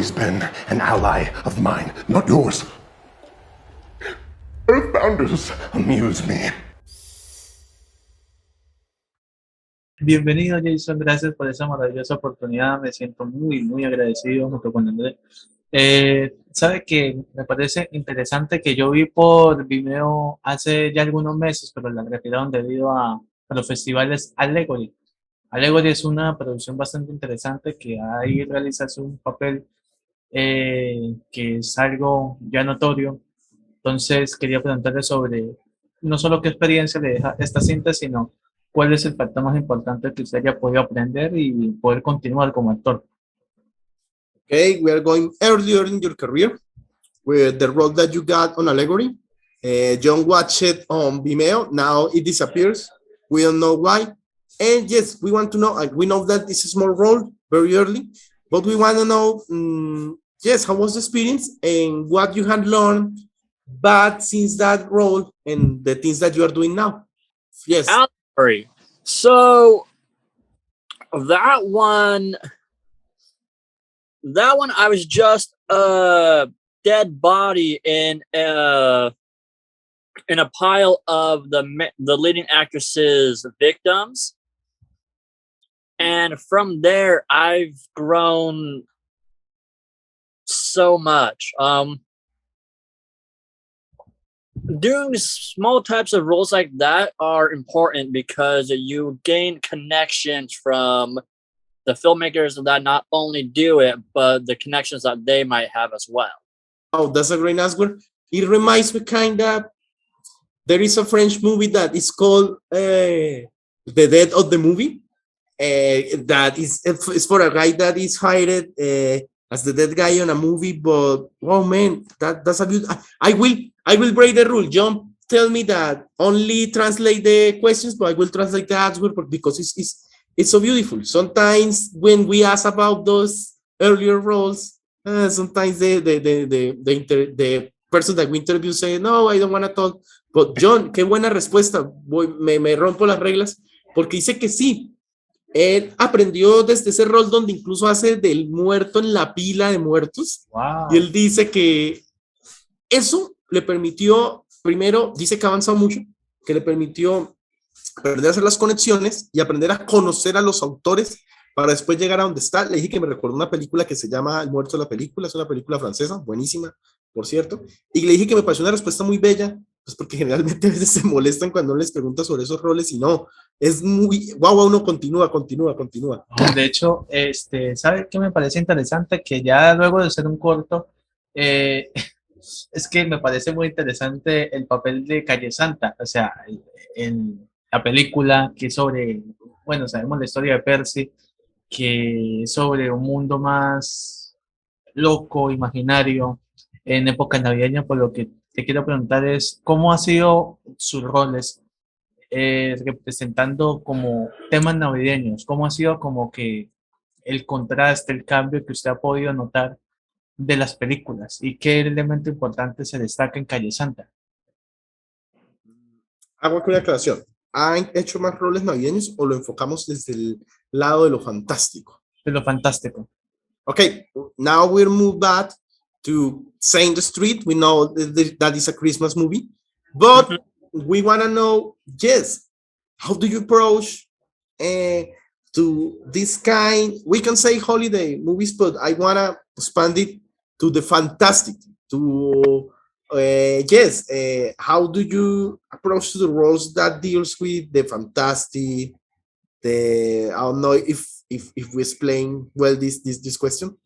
always been an ally of mine, not yours. Earth founders amuse me. Bienvenido, Jason. Gracias por esa maravillosa oportunidad. Me siento muy agradecido junto con Andrés. Sabe que me parece interesante que yo vi por Vimeo hace ya algunos meses, pero la retiraron debido a los festivales Allegory. Allegory es una producción bastante interesante que ahí realizas un papel que es algo ya notorio. Entonces quería preguntarle sobre no solo qué experiencia le deja esta cinta, sino cuál es el factor más importante que usted haya podido aprender y poder continuar como actor. Okay, we are going earlier in your career with the role that you got on Allegory. Jhon watched it on Vimeo. Now it disappears. We don't know why. And yes, we want to know. We know that this is a small role very early, but we want to know, yes, how was the experience and what you had learned, but since that role and the things that you are doing now. Yes. Allegory. So that one I was just a dead body in a pile of the leading actress's victims, and from there I've grown so much. Doing small types of roles like that are important because you gain connections from the filmmakers that not only do it, but the connections that they might have as well. Oh, that's a great answer. It reminds me kind of, there is a French movie that is called The Dead of the Movie. That is it's for a guy that is hired as the dead guy on a movie, but oh man, that's a good. I will break the rule. Jhon, tell me that only translate the questions, but I will translate the answer because it's so beautiful. Sometimes when we ask about those earlier roles, sometimes the person that we interview say, no, I don't want to talk. But Jhon, qué buena respuesta. Me rompo las reglas porque dice que sí. Él aprendió desde ese rol donde incluso hace del muerto en la pila de muertos. Wow. Y él dice que eso le permitió, primero, dice que ha avanzado mucho, que le permitió aprender a hacer las conexiones y aprender a conocer a los autores para después llegar a donde está. Le dije que me recordó una película que se llama El muerto de la película, es una película francesa, buenísima, por cierto. Y le dije que me pareció una respuesta muy bella, pues porque generalmente a veces se molestan cuando les preguntas sobre esos roles y no, es muy, uno continúa. De hecho, ¿sabe qué me parece interesante? Que ya luego de ser un corto, es que me parece muy interesante el papel de Calle Santa, o sea, en la película que es sobre, bueno, sabemos la historia de Percy, que es sobre un mundo más loco, imaginario, en época navideña, por lo que te quiero preguntar es, ¿cómo ha sido sus roles representando como temas navideños? ¿Cómo ha sido como que el contraste, el cambio que usted ha podido notar de las películas y qué elemento importante se destaca en Calle Santa? Hago aquí una aclaración. ¿Han hecho más roles navideños o lo enfocamos desde el lado de lo fantástico? De lo fantástico. Okay, now we'll move back to Saint the Street. We know that is a Christmas movie, but we want to know, yes, how do you approach to this kind, we can say holiday movies, but I want to expand it to the fantastic, to how do you approach to the roles that deals with the fantastic, I don't know if we explain well this question.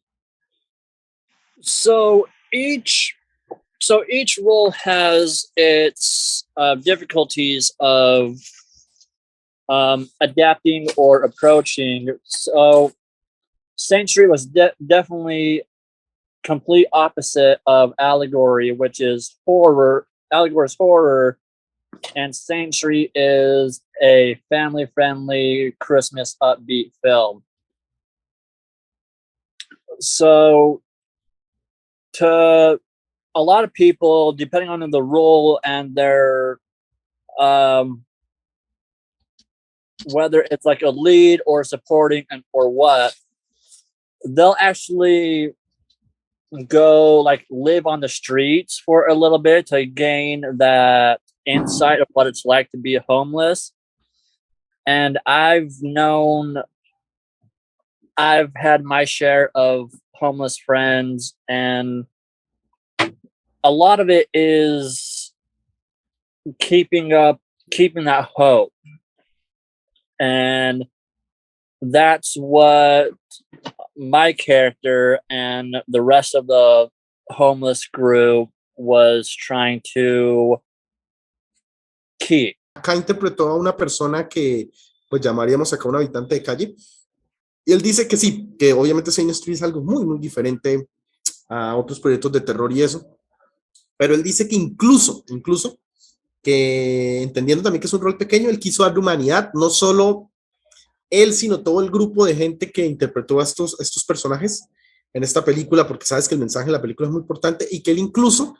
So each role has its difficulties of adapting or approaching. So Sanctuary was definitely complete opposite of Allegory, which is horror. Allegory is horror, and Sanctuary is a family-friendly Christmas upbeat film. So to a lot of people, depending on the role and their whether it's like a lead or supporting or what, they'll actually go like live on the streets for a little bit to gain that insight of what it's like to be homeless. And I've had my share of homeless friends, and a lot of it is keeping that hope. And that's what my character and the rest of the homeless group was trying to keep. Acá interpretó a una persona que pues llamaríamos acá un habitante de calle, y él dice que sí, que obviamente Saint Street es algo muy diferente a otros proyectos de terror y eso, pero él dice que incluso que entendiendo también que es un rol pequeño, él quiso darle humanidad, no solo él, sino todo el grupo de gente que interpretó a estos personajes en esta película, porque sabes que el mensaje de la película es muy importante, y que él incluso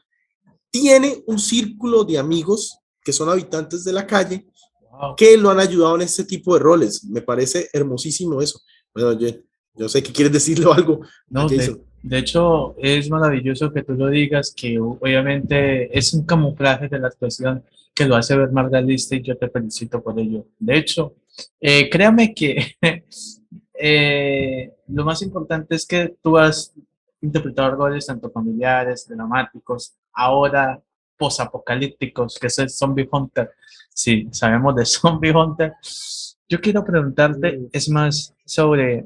tiene un círculo de amigos que son habitantes de la calle, wow, que lo han ayudado en este tipo de roles. Me parece hermosísimo eso. Bueno, yo sé que quieres decirle algo. No, de hecho, es maravilloso que tú lo digas, que obviamente es un camuflaje de la actuación que lo hace ver más realista, y yo te felicito por ello. De hecho, créame que lo más importante es que tú has interpretado roles tanto familiares, dramáticos, ahora posapocalípticos, que es Zombie Hunter. Sí, sabemos de Zombie Hunter. Yo quiero preguntarte, es más, sobre...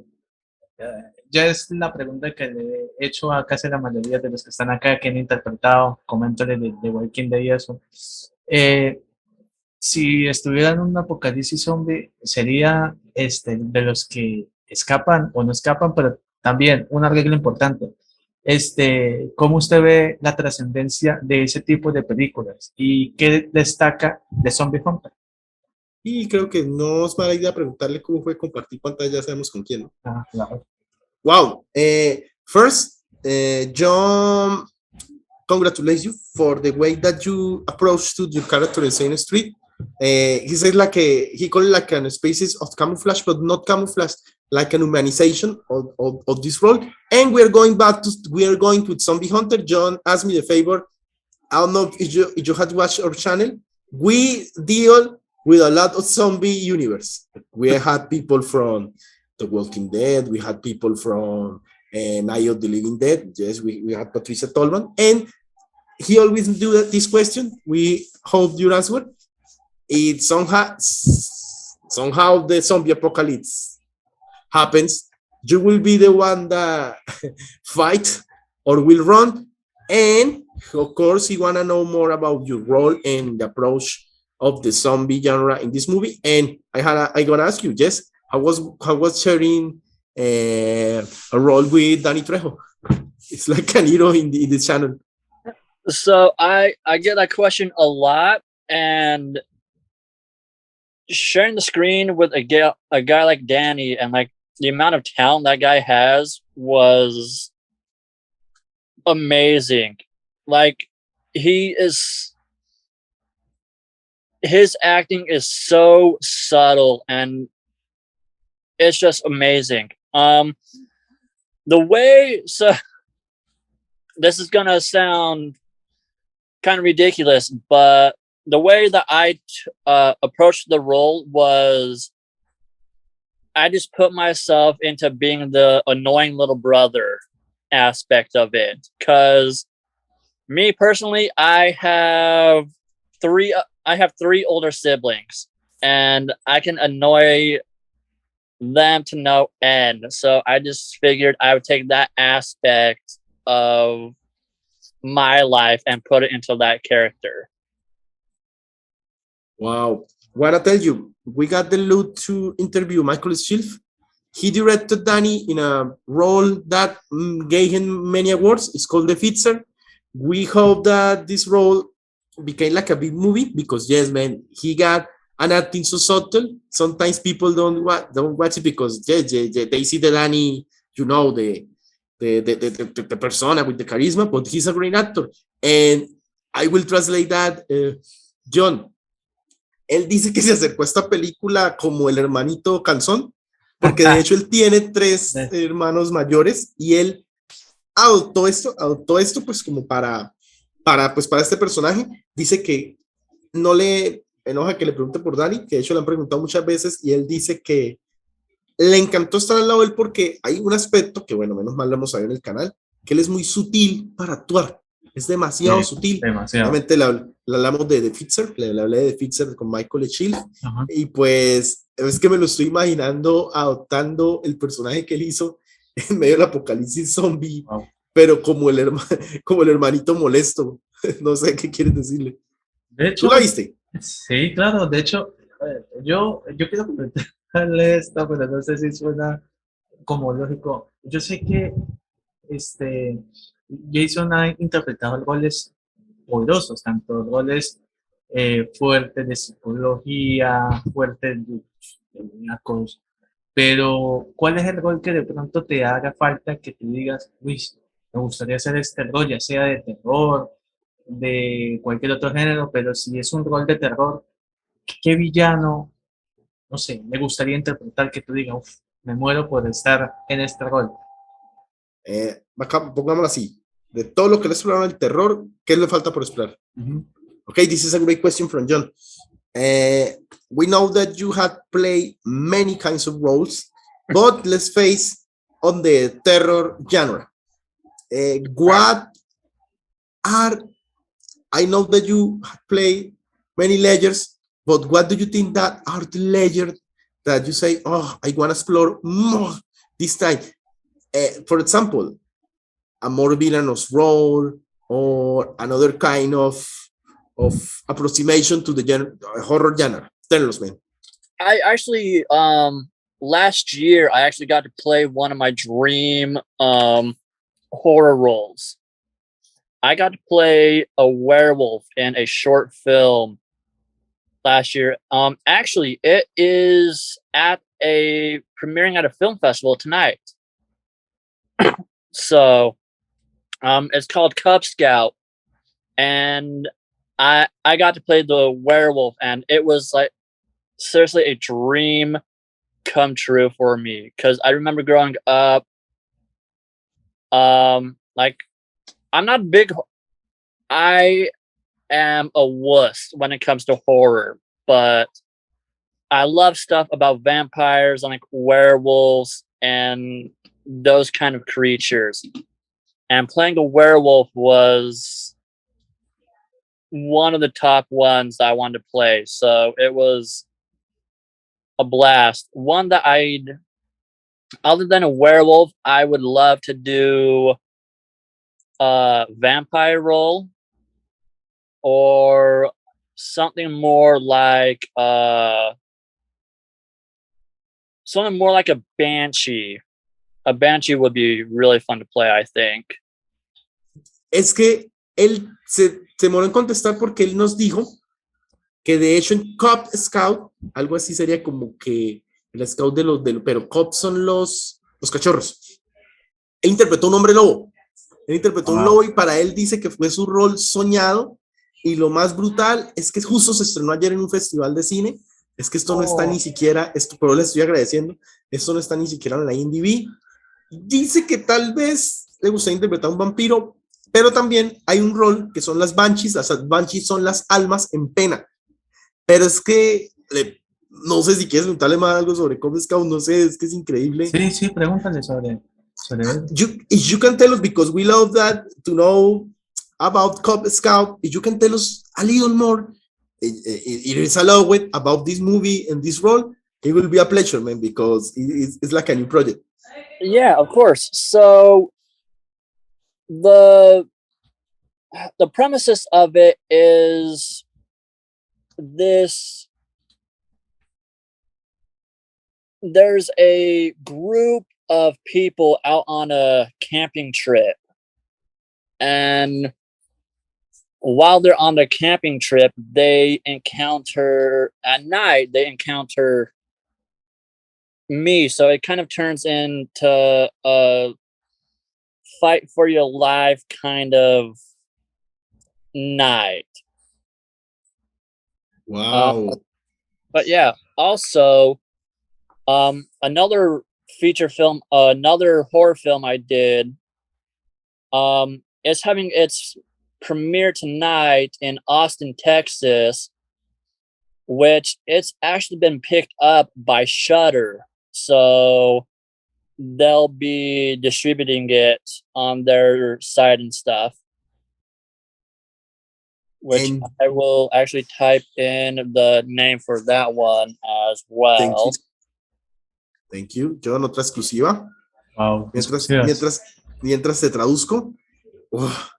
ya es la pregunta que le he hecho a casi la mayoría de los que están acá, que han interpretado, coméntale de Walking Dead y eso. Si estuvieran en un apocalipsis zombie, sería de los que escapan o no escapan, pero también una regla importante. ¿Cómo usted ve la trascendencia de ese tipo de películas y qué destaca de Zombie Hunter? Y creo que no es mala idea preguntarle cómo fue compartir pantalla, ya sabemos con quién, ¿no? Ah, claro. Wow. First, Jhon, congratulations you for the way that you approach to your character in Saint Street. He said he called it like an species of camouflage, but not camouflage, like an humanization of this role. And we are going to Zombie Hunter. Jhon asked me the favor. I don't know if you had watched our channel. We deal with a lot of zombie universe. We had people from The Walking Dead. We had people from Night of the Living Dead. Yes, we had Patricia Tolman. And he always do this question. We hope your answer. It somehow the zombie apocalypse happens. You will be the one that fight or will run. And of course, he want to know more about your role and the approach of the zombie genre in this movie. And I gonna ask you, Jess, how was sharing a role with Danny Trejo? It's like an hero in the channel. So I get that question a lot, and sharing the screen with a guy like Danny and like the amount of talent that guy has was amazing. Like his acting is so subtle and it's just amazing. This is gonna sound kind of ridiculous, but the way that I approached the role was I just put myself into being the annoying little brother aspect of it. Because me personally, I have three older siblings, and I can annoy them to no end. So I just figured I would take that aspect of my life and put it into that character. Wow. Wanna tell you, we got the loot to interview Michael Schilf. He directed Danny in a role that gave him many awards. It's called The Fixer. We hope that this role became like a big movie because, yes, man, he got an acting so subtle. Sometimes people don't watch it because they see the Danny, you know, the persona with the charisma, but he's a great actor. And I will translate that. Jhon, él dice que se acercó a esta película como el hermanito calzón, porque de hecho él tiene 3 hermanos mayores y él adoptó esto pues como para este personaje. Dice que no le enoja que le pregunte por Dani, que de hecho le han preguntado muchas veces y él dice que le encantó estar al lado de él porque hay un aspecto que, bueno, menos mal lo hemos sabido en el canal, que él es muy sutil para actuar, es demasiado sutil. Demasiado. Obviamente le hablamos de Fitzer, le hablé de Fitzer con Michael Echill, y pues es que me lo estoy imaginando adoptando el personaje que él hizo en medio del apocalipsis zombie, Wow. pero como como el hermanito molesto. No sé qué quieres decirle. De ¿Tú hecho, la viste? sí, claro, de hecho, yo quiero comentarle esto, pero no sé si suena como lógico. Yo sé que Jason ha interpretado roles poderosos, tanto roles fuertes de psicología, fuertes de muñecos, pero ¿cuál es el rol que de pronto te haga falta que tú digas, uy, me gustaría hacer este rol, ya sea de terror, de cualquier otro género, pero si es un rol de terror, ¿qué villano, no sé, me gustaría interpretar que tú digas, uff, me muero por estar en este rol? Pongámoslo así. De todo lo que le exploraron el terror, ¿qué le falta por explorar? Ujú. Okay, this is a great question from Jhon. We know that you had played many kinds of roles, but let's face on the terror genre. What are, I know that you play many layers, but what do you think that are the layers that you say, oh, I want to explore more this time? For example, a more villainous role or another kind of approximation to the horror genre. Tell us, man. I actually last year I actually got to play one of my dream horror roles. I got to play a werewolf in a short film last year. Actually it is at a premiering at a film festival tonight. So it's called Cub Scout, and I got to play the werewolf, and it was like seriously a dream come true for me, because I remember growing up, like I'm not big, I am a wuss when it comes to horror, but I love stuff about vampires and like werewolves and those kind of creatures. And playing a werewolf was one of the top ones that I wanted to play. So it was a blast. One that other than a werewolf, I would love to do a vampire role or something more like a banshee. A banshee would be really fun to play, I think. Es que él se demoró en contestar porque él nos dijo que de hecho en Cub Scout, algo así sería como que el Scout pero Cub son los cachorros. Él interpretó un hombre lobo. Él interpretó un lobo y para él dice que fue su rol soñado, y lo más brutal es que justo se estrenó ayer en un festival de cine. Es que esto no está ni siquiera, pero le estoy agradeciendo, esto no está ni siquiera en la IMDb. Dice que tal vez le gustaría interpretar a un vampiro, pero también hay un rol que son las banshees. Las banshees son las almas en pena. Pero es que no sé si quieres preguntarle más algo sobre Cub Scout, no sé, es que es increíble. Sí, pregúntale sobre eso. If you can tell us, because we love that to know about Cub Scout, if you can tell us a little more, it is allowed with about this movie and this role, it will be a pleasure, man, because it's like a new project. Yeah, of course. So the premises of it is this: there's a group of people out on a camping trip, and while they're on the camping trip, they encounter me. So it kind of turns into a fight for your life kind of night. Wow. But yeah, also another feature film, another horror film I did It's having its premiere tonight in Austin, Texas, which it's actually been picked up by Shudder. So they'll be distributing it on their site and stuff. Which And- I will actually type in the name for that one as well. Thank you. Jhon, otra exclusiva. Wow, Mientras te traduzco,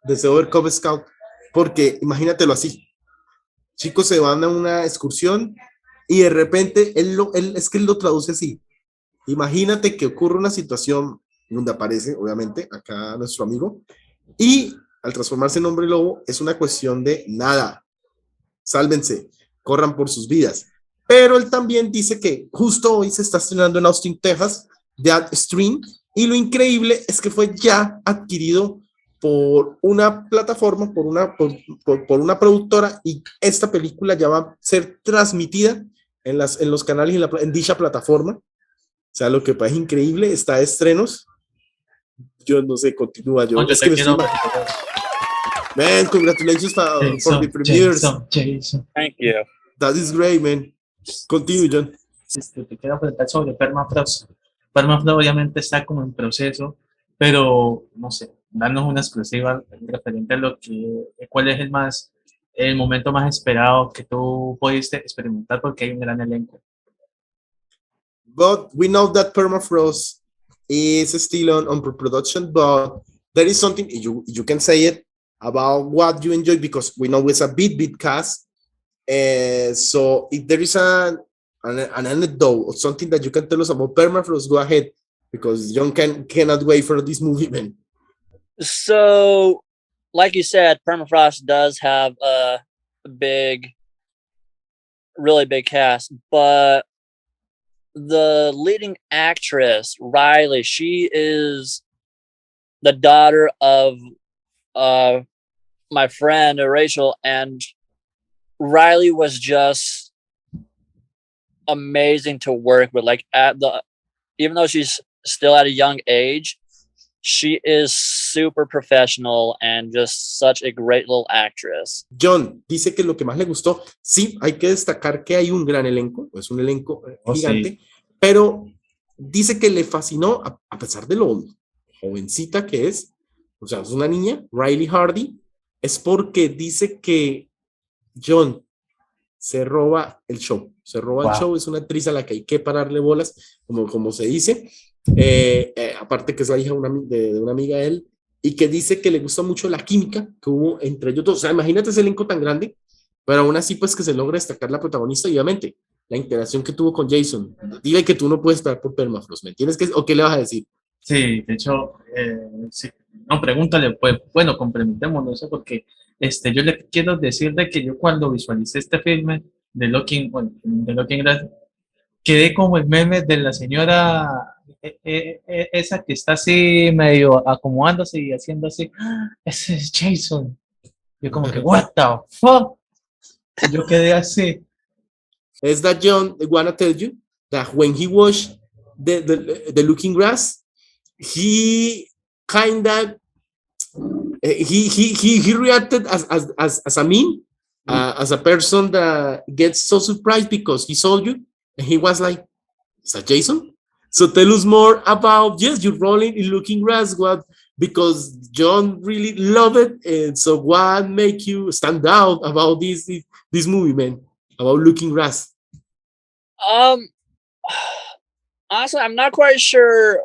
deseo ver Cub Scout, porque imagínatelo así. Chicos se van a una excursión y de repente él lo traduce así. Imagínate que ocurre una situación donde aparece, obviamente, acá nuestro amigo, y al transformarse en hombre lobo es una cuestión de nada, sálvense, corran por sus vidas. Pero él también dice que justo hoy se está estrenando en Austin, Texas, Deadstream, y lo increíble es que fue ya adquirido por una plataforma, por una productora, y esta película ya va a ser transmitida en los canales en dicha plataforma. O sea, lo que parece increíble, está de estrenos. Yo no sé, continúa yo. No, yo es te que quiero. Man, congratulations for the premieres. Jason. Thank you. That is great, man. Continue, Jhon. Te quiero preguntar sobre Permafrost. Permafrost obviamente está como en proceso, pero no sé, darnos una exclusiva referente a cuál es el momento más esperado que tú pudiste experimentar, porque hay un gran elenco. But we know that Permafrost is still on pre-production, but there is something, you can say it, about what you enjoy, because we know it's a big cast. So if there is an anecdote or something that you can tell us about Permafrost, go ahead, because Jhon cannot wait for this movie, man. So, like you said, Permafrost does have a really big cast, but the leading actress, Riley, she is the daughter of my friend Rachel, and Riley was just amazing to work with. Like even though she's still at a young age, she is super professional and just such a great little actress. Jhon dice que lo que más le gustó, sí, hay que destacar que hay un gran elenco, es un elenco gigante, sí. Pero dice que le fascinó, a pesar de lo jovencita que es, o sea, es una niña, Riley Hardy, es porque dice que Jhon se roba el show. El show, es una actriz a la que hay que pararle bolas, como se dice. Aparte que es la hija de una amiga de él, y que dice que le gusta mucho la química que hubo entre ellos dos. O sea, imagínate ese elenco tan grande, pero aún así pues que se logra destacar la protagonista, y obviamente la interacción que tuvo con Jason. Dile que tú no puedes esperar por Permafrost, ¿me entiendes? ¿O qué le vas a decir? Sí, de hecho, sí. No, pregúntale, pues, bueno, complementémoslo, eso, porque yo le quiero decir de que yo cuando visualicé este filme de Looking Glass, quedé como el meme de la señora esa que está así medio acomodándose y haciendo así, ese es Jason. Yo como que, what the fuck? Yo quedé así. Is that Jhon wanna tell you that when he watched the Looking Glass, he kind of he reacted as a meme, as a person that gets so surprised because he saw you and he was like, is that Jason? So tell us more about, yes, you're rolling in Looking Glass, because Jhon really loved it, and so what make you stand out about this movie, man, about Looking Glass? Honestly, I'm not quite sure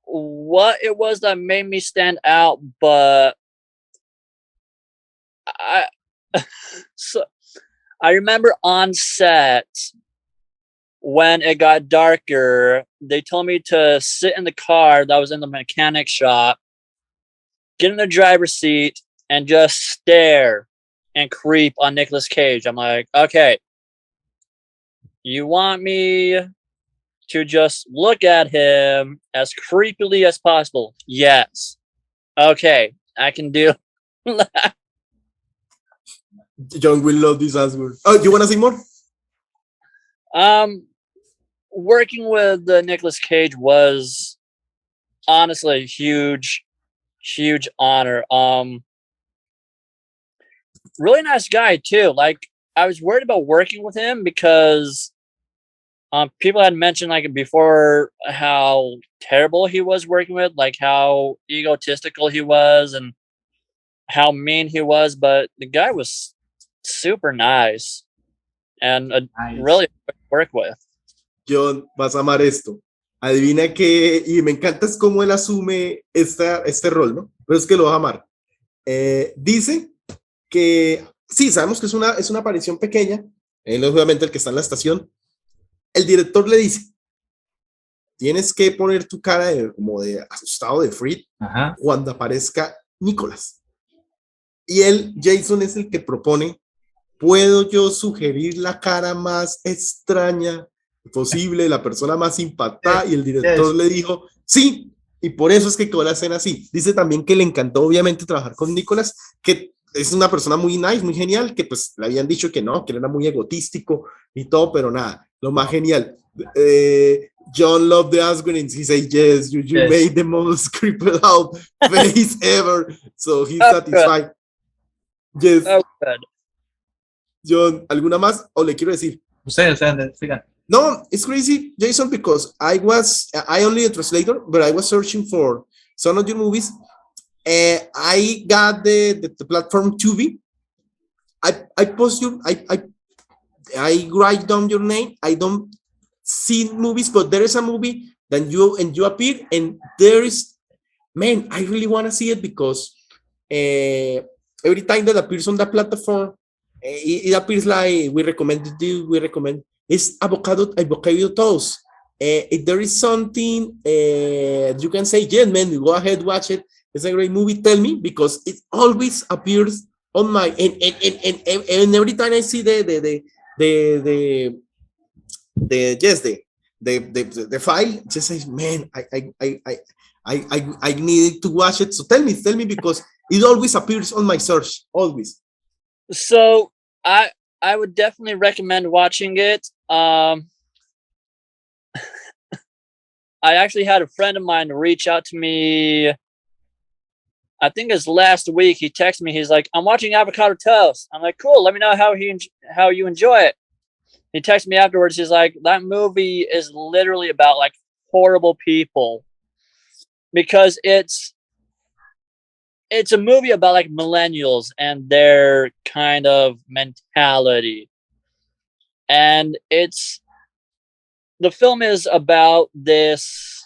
what it was that made me stand out, but I remember on set when it got darker, they told me to sit in the car that was in the mechanic shop, get in the driver's seat, and just stare and creep on Nicolas Cage. I'm like, okay, you want me to just look at him as creepily as possible? Yes. Okay, I can do that. Jhon will love this answer. Oh, you want to say more? Working with Nicolas Cage was honestly a huge huge honor. Really nice guy too. Like I was worried about working with him because people had mentioned like before how terrible he was working with, like how egotistical he was and how mean he was, but the guy was super nice and Nice. really good to work with. John, vas a amar esto. Adivina que, y me encanta es cómo él asume este rol, ¿no? Pero es que lo vas a amar. Dice que, sí, sabemos que es una aparición pequeña, él es obviamente el que está en la estación. El director le dice, tienes que poner tu cara como de asustado, de freak, Ajá. cuando aparezca Nicholas. Y él, Jason, es el que propone, ¿puedo yo sugerir la cara más extraña posible, la persona más impactada? Y el director le dijo, sí, y por eso es que quedó la escena así. Dice también que le encantó obviamente trabajar con Nicholas, que es una persona muy nice, muy genial, que pues le habían dicho que no, que él era muy egotístico y todo, pero nada, lo más genial. Jhon loved the Asgardians. He said, yes, you Yes. made the most crippled out face ever. So he's Oh, satisfied. Yes. Oh, good. Jhon, ¿alguna más? O le quiero decir. Ustedes, sigan. No, it's crazy, Jason, because I only a translator, but I was searching for some of your movies. I got the platform Tubi. I post you, I write down your name. I don't see movies, but there is a movie that you appear, and there is, man, I really want to see it because every time that appears on the platform, it appears like we recommend. It's Avocado Toast. If there is something you can say, yeah, man, go ahead, watch it. It's a great movie. Tell me, because it always appears on my and every time I see the file, just says, man, I need to watch it. So tell me because it always appears on my search, always. So I would definitely recommend watching it. I actually had a friend of mine reach out to me. I think it's last week. He texted me. He's like, "I'm watching Avocado Toast." I'm like, "Cool. Let me know how you enjoy it." He texted me afterwards. He's like, "That movie is literally about like horrible people, because it's a movie about like millennials and their kind of mentality, and the film is about this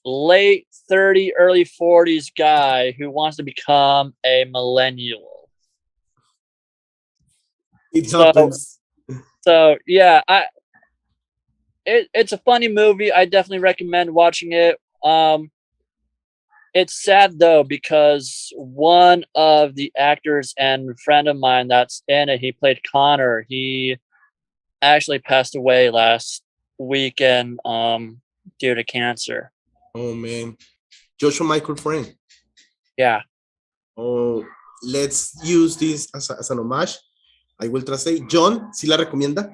late 30, early 40s guy who wants to become a millennial." It happens. So yeah, it's a funny movie. I definitely recommend watching it. It's sad though, because one of the actors and friend of mine that's in it, he played Connor. He actually passed away last weekend due to cancer. Oh man, Joshua Michael Friend. Yeah. Oh, let's use this as an homage. I will translate. Jhon, si la recomienda.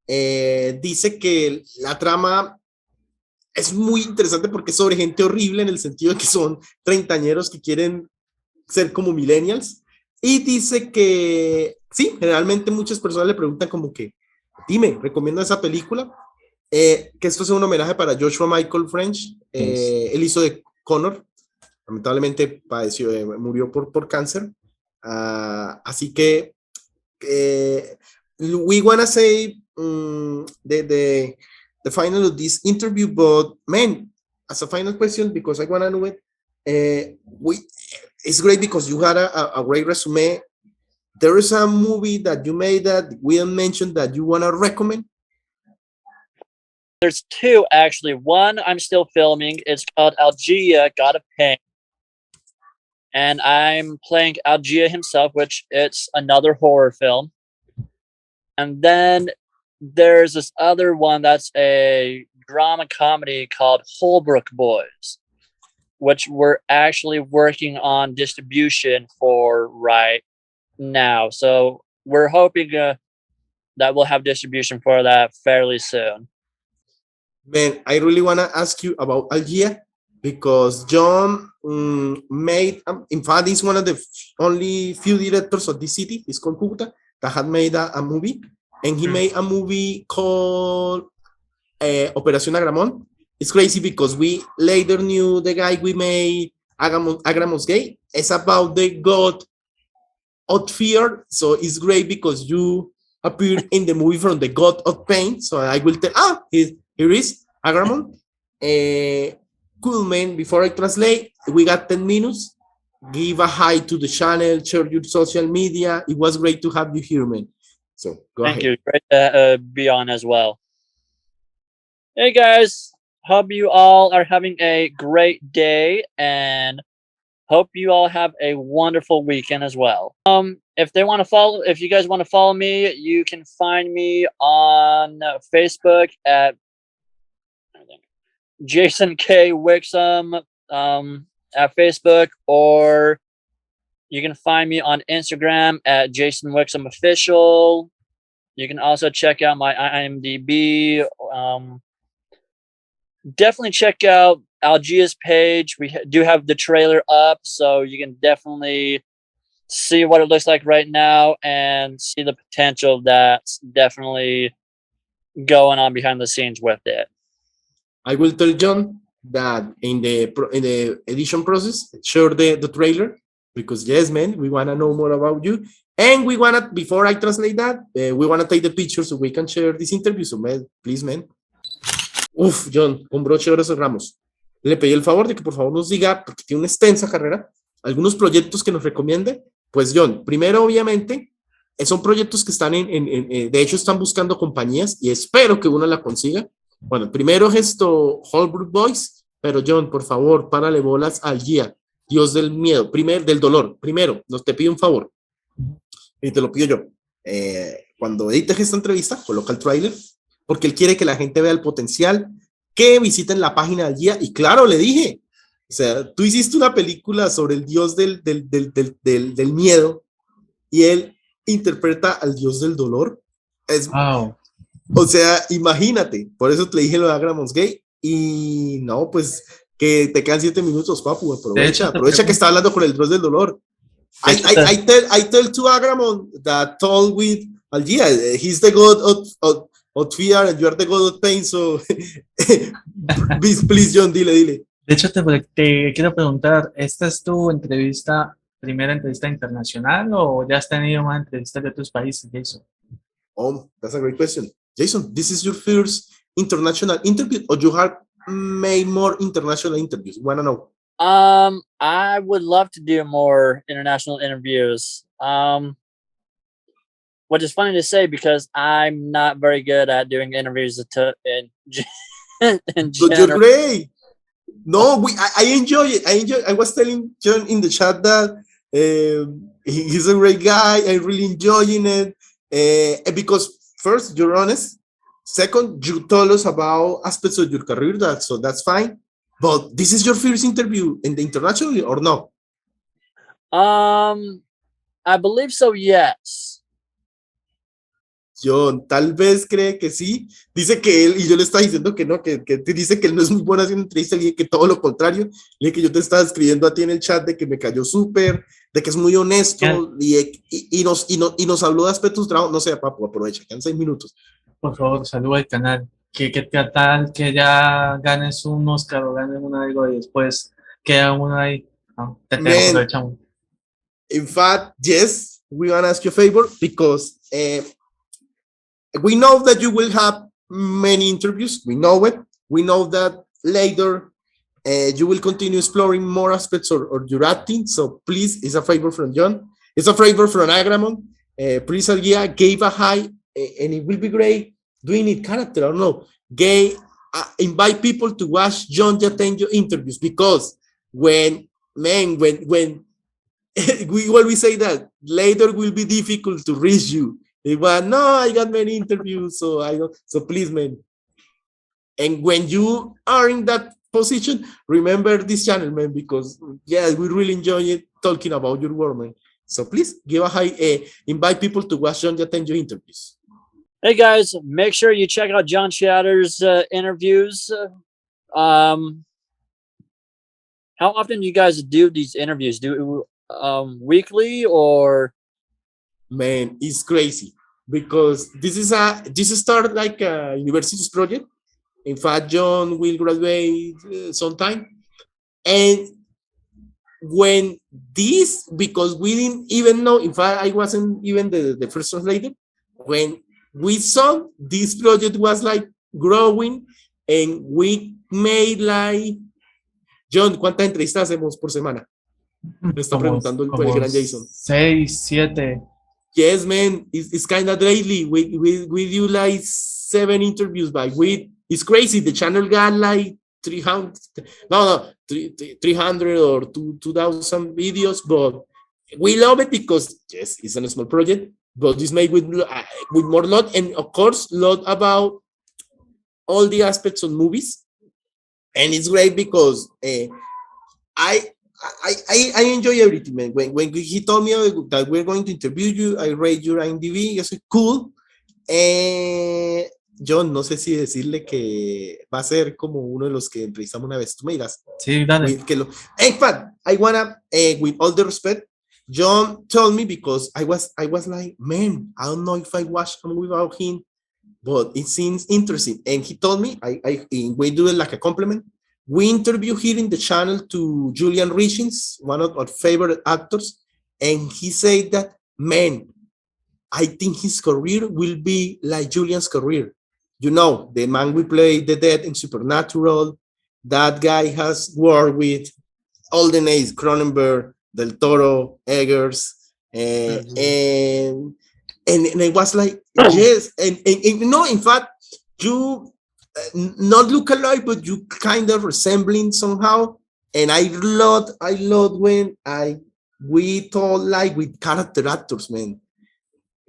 Dice que la trama es muy interesante porque es sobre gente horrible en el sentido de que son treintañeros que quieren ser como millennials. Y dice que sí, generalmente muchas personas le preguntan como que, dime, ¿recomiendo esa película? Que esto es un homenaje para Joshua Michael French. Él hizo de Connor. Lamentablemente murió por cáncer. Así que we want to say the final of this interview, but man, as a final question, because I want to know it, it's great because you had a great resume. There is a movie that you made that we didn't mention that you want to recommend? There's two, actually. One I'm still filming. It's called Algea, God of Pain. And I'm playing Algea himself, which it's another horror film. And then there's this other one that's a drama comedy called Holbrook Boys, which we're actually working on distribution for right now. So we're hoping that we'll have distribution for that fairly soon. Man, I really want to ask you about Algea. because Jhon made, in fact, he's one of the only few directors of this city, he's called Cucuta, that had made a movie, and he made a movie called Operación Agramon. It's crazy because we later knew the guy we made, Agramos Gay. It's about the god of fear, so it's great because you appear in the movie from the god of pain. So I will tell, here is Agramon. Cool, man. Before I translate, we got 10 minutes. Give a hi to the channel, share your social media. It was great to have you here, man. So go ahead. Thank you. Great to be on as well. Hey guys, hope you all are having a great day and hope you all have a wonderful weekend as well. If you guys want to follow me, you can find me on Facebook at Jason K Wixom at Facebook, or you can find me on Instagram at Jason Wixom Official. You can also check out my IMDb. Definitely check out Algea's page. We do have the trailer up, so you can definitely see what it looks like right now and see the potential that's definitely going on behind the scenes with it. I will tell Jhon that in the edition process, share the trailer, because yes, man, we want to know more about you. And we want to, before I translate that, we want to take the picture so we can share this interview. So, man, please, man. Uf, Jhon, con broche de oro cerramos. Le pedí el favor de que por favor nos diga, porque tiene una extensa carrera, algunos proyectos que nos recomiende. Pues, Jhon, primero, obviamente, son proyectos que están de hecho, están buscando compañías y espero que uno la consiga. Bueno, el primero es esto, Holbrook Boys, pero Jhon, por favor, párale bolas a Algea, dios del miedo, del dolor. Primero, te pido un favor, y te lo pido yo. Cuando edites esta entrevista, coloca el trailer, porque él quiere que la gente vea el potencial, que visiten la página de Algea, y claro, le dije, o sea, tú hiciste una película sobre el dios del miedo, y él interpreta al dios del dolor. Wow. O sea, imagínate, por eso te dije lo de Agramos Gay, y no, pues, que te quedan 7 minutos, papu, aprovecha que está hablando con el dios del dolor. I tell to Agramon that told with Algea, he's the god of fear and you are the god of pain, so please, Jhon, dile. De hecho, te quiero preguntar, ¿esta es tu primera entrevista internacional o ya has tenido más entrevistas de otros países, Jason? Oh, that's a great question. Jason, this is your first international interview, or you have made more international interviews? Want to know? I would love to do more international interviews. Which is funny to say because I'm not very good at doing interviews in But you're great. No, I enjoy it. I was telling Jhon in the chat that he's a great guy. I'm really enjoying it because first, you're honest. Second, you told us about aspects of your career, so that's fine. But this is your first interview in the international or no? I believe so, yes. Jhon, tal vez cree que sí. Dice que él, y yo le estaba diciendo que no, que te dice que él no es muy bueno haciendo entrevistas, y que todo lo contrario. Le dije que yo te estaba escribiendo a ti en el chat de que me cayó súper, de que es muy honesto, y nos habló de aspectos de trabajo. No sé, papu, aprovecha, quedan 6 minutos. Por favor, saluda al canal. ¿Qué tal que ya ganes un Oscar o ganes un algo y después queda uno ahí? No, aprovechamos. In fact, yes, we want to ask you a favor because we know that you will have many interviews. We know it. We know that later you will continue exploring more aspects of your acting. So please, it's a favor from Jhon. It's a favor from Agramon. Please, Algea, gave a hi. And it will be great doing it character. I don't know. Invite people to watch Jhon Jatenjor interviews because when we always say that later will be difficult to reach you. No, I got many interviews, so I don't. So please, man. And when you are in that position, remember this channel, man, because yeah, we really enjoy it talking about your work, man. So please give a hi. Invite people to watch Jhon Jatenjor interviews. Hey guys, make sure you check out Jhon Chatter's interviews. how often do you guys do these interviews? Do weekly or? Man, it's crazy because this started like a university's project. In fact, Jhon will graduate sometime, and when this, because we didn't even know, in fact, I wasn't even the first translator. When we saw this project was like growing, and we made like, Jhon, ¿cuántas entrevistas hacemos por semana? Me está preguntando el gran Jason. 6, 7. Yes, man, it's kind of daily. We do like 7 interviews by week. It's crazy. The channel got like 300, 300 or 2,000 videos, but we love it because yes, it's a small project, but it's made with more lot, and of course, lot about all the aspects of movies, and it's great because I enjoy everything, man. When he told me that we're going to interview you, I read your IMDb. I said, cool. Jhon, no sé si decirle que va a ser como uno de los que entrevistamos una vez. Tú me dirás. Sí, dale. In fact, I wanna, with all the respect, Jhon told me because I was like, man, I don't know if I watched a movie about him, but it seems interesting. And he told me, we do it like a compliment. We interview here in the channel to Julian Richings, one of our favorite actors, and he said that, man, I think his career will be like Julian's career. You know, the man we play the dead in Supernatural, that guy has worked with all the names, Cronenberg, Del Toro, Eggers, and it was like, yes, and no, in fact, you not look alike, but you kind of resembling somehow. And I love when we talk like with character actors, man,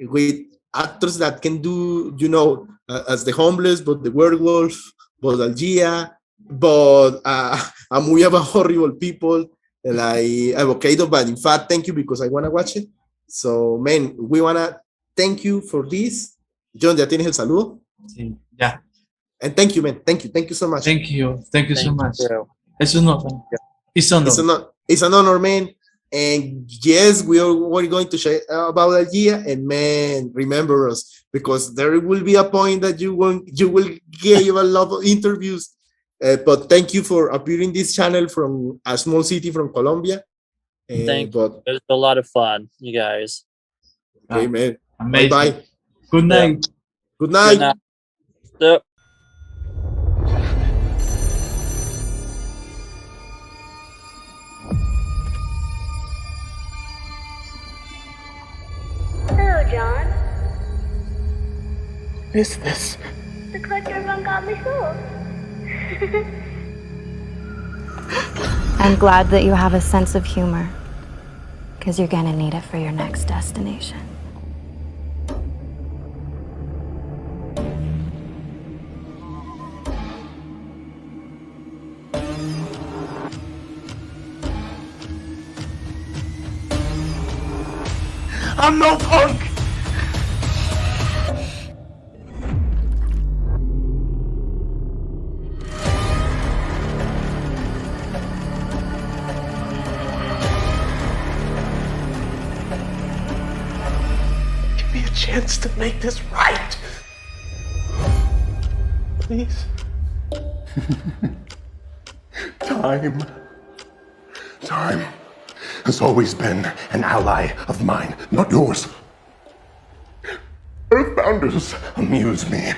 with actors that can do, you know, as the homeless, but the werewolf, but Algea, but a movie about horrible people like Avocado. But in fact, thank you because I want to watch it. So, man, we want to thank you for this. Jhon, ¿ya tienes el saludo? Sí, ya. And thank you, man. Thank you so much. Thank you so much. You. Es un honor. It's an honor. It's an honor, man. And yes, we're going to share about Algea, and man, remember us because there will be a point that you will give a lot of interviews. But thank you for appearing this channel from a small city from Colombia. Thank you. It was a lot of fun, you guys. Okay, man. Amazing. Bye. Good night. Yeah. Good night. Good night. Yep. Hello, Jhon. What is this? The collector of ungodly souls. I'm glad that you have a sense of humor, because you're gonna need it for your next destination. I'm no punk! Give me a chance to make this right. Please. Time has always been an ally of mine, not yours. Earthbounders amuse me.